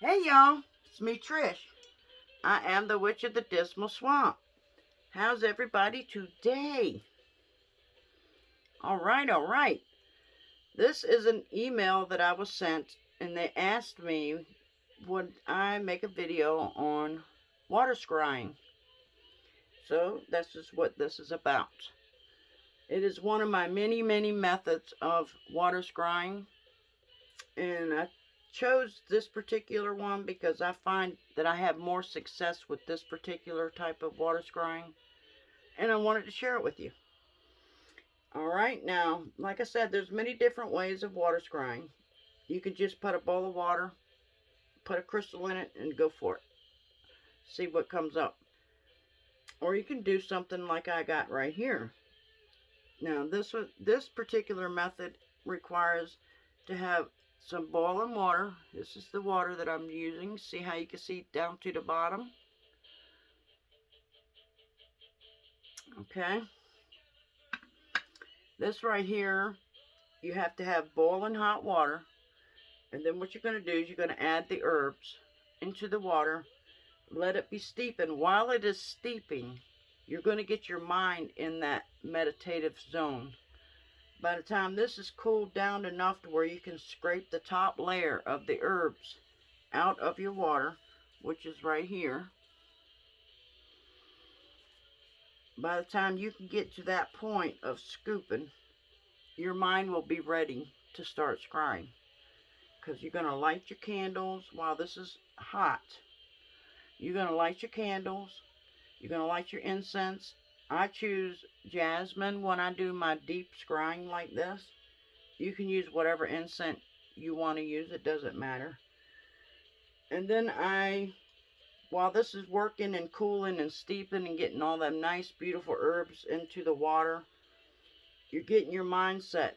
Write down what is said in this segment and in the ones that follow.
Hey y'all, it's me Trish. I am the Witch of the Dismal Swamp. How's everybody today? Alright. This is an email that I was sent and they asked me would I make a video on water scrying. So this is what this is about. It is one of my many methods of water scrying, and I chose this particular one because I find that I have more success with this particular type of water scrying, and I wanted to share it with you. Alright, now, like I said, there's many different ways of water scrying. You can just put a bowl of water, put a crystal in it, and go for it. See what comes up. Or you can do something like I got right here. Now, this particular method requires to have some boiling water. This is the water that I'm using. See how you can see down to the bottom? Okay. This right here, you have to have boiling hot water. And then what you're going to do is you're going to add the herbs into the water. Let it be steeping. While it is steeping, you're going to get your mind in that meditative zone. By the time this is cooled down enough to where you can scrape the top layer of the herbs out of your water, which is right here. By the time you can get to that point of scooping, your mind will be ready to start scrying. Because you're going to light your candles while this is hot. You're going to light your candles. You're going to light your incense. I choose jasmine when I do my deep scrying like this. You can use whatever incense you want to use. It doesn't matter. And then while this is working and cooling and steeping and getting all them nice, beautiful herbs into the water, you're getting your mindset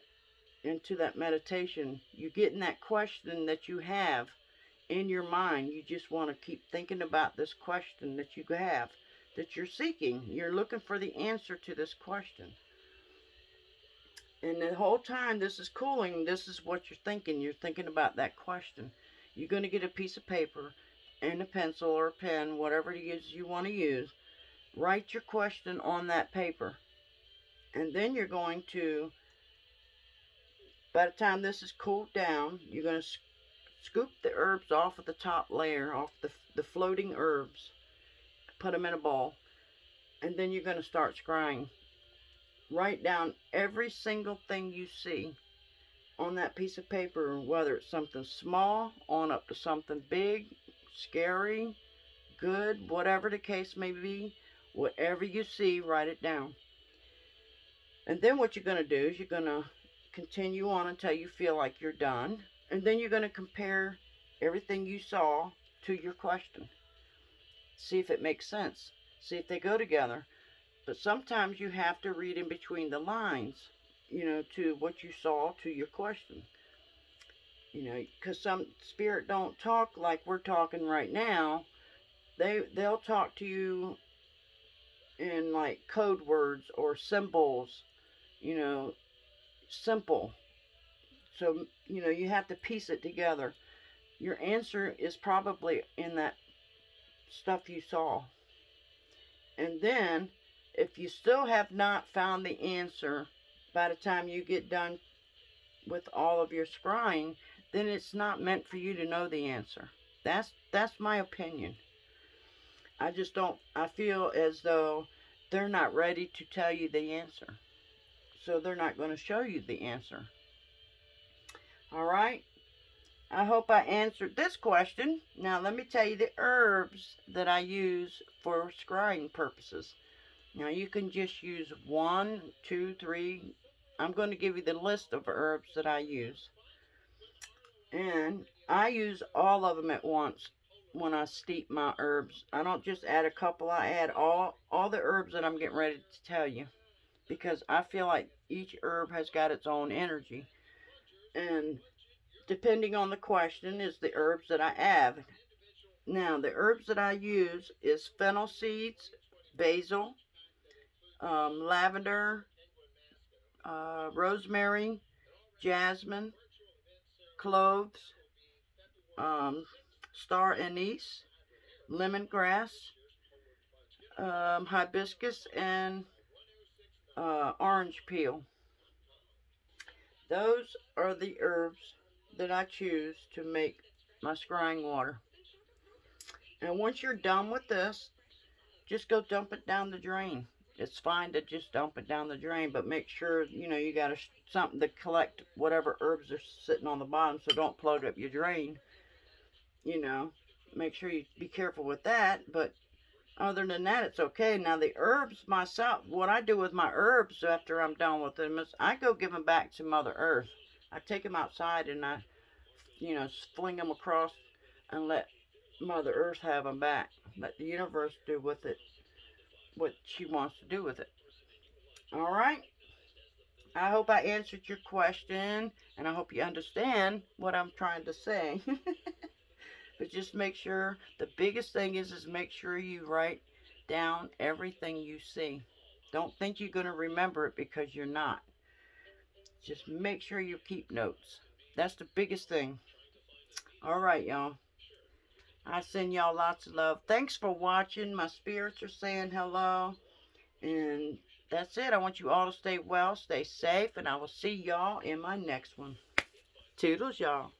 into that meditation. You're getting that question that you have in your mind. You just want to keep thinking about this question that you have, that you're seeking. You're looking for the answer to this question. And the whole time this is cooling, this is what you're thinking. You're thinking about that question. You're going to get a piece of paper and a pencil or a pen, whatever it is you want to use. Write your question on that paper. And then you're going to, by the time this is cooled down, you're going to scoop the herbs off of the top layer, off the floating herbs. Put them in a bowl. And then you're going to start scrying. Write down every single thing you see on that piece of paper, whether it's something small on up to something big, scary, good, whatever the case may be. Whatever you see, write it down. And then what you're going to do is you're going to continue on until you feel like you're done. And then you're going to compare everything you saw to your question. See if it makes sense. See if they go together. But sometimes you have to read in between the lines, to what you saw to your question. Because some spirit don't talk like we're talking right now. They'll talk to you in like code words or symbols, simple. So, you have to piece it together. Your answer is probably in that stuff you saw. And then, if you still have not found the answer by the time you get done with all of your scrying, then it's not meant for you to know the answer. That's my opinion. I feel as though they're not ready to tell you the answer. So they're not going to show you the answer. Alright? I hope I answered this question. Now let me tell you the herbs that I use for scrying purposes. Now you can just use 1, 2, 3. I'm going to give you the list of herbs that I use. And I use all of them at once when I steep my herbs. I don't just add a couple. I add all the herbs that I'm getting ready to tell you. Because I feel like each herb has got its own energy. And depending on the question is the herbs that I add. Now, the herbs that I use is fennel seeds, basil, lavender, rosemary, jasmine, cloves, star anise, lemongrass, hibiscus, and orange peel. Those are the herbs that I choose to make my scrying water. And once you're done with this, just go dump it down the drain. It's fine to just dump it down the drain, but make sure, you got something to collect whatever herbs are sitting on the bottom, so don't plug up your drain. Make sure you be careful with that, but other than that, it's okay. Now, the herbs myself, what I do with my herbs after I'm done with them is I go give them back to Mother Earth. I take them outside and I, fling them across and let Mother Earth have them back. Let the universe do with it what she wants to do with it. All right? I hope I answered your question, and I hope you understand what I'm trying to say. But just make sure, the biggest thing is make sure you write down everything you see. Don't think you're going to remember it, because you're not. Just make sure you keep notes. That's the biggest thing. All right, y'all. I send y'all lots of love. Thanks for watching. My spirits are saying hello. And that's it. I want you all to stay well, stay safe, and I will see y'all in my next one. Toodles, y'all.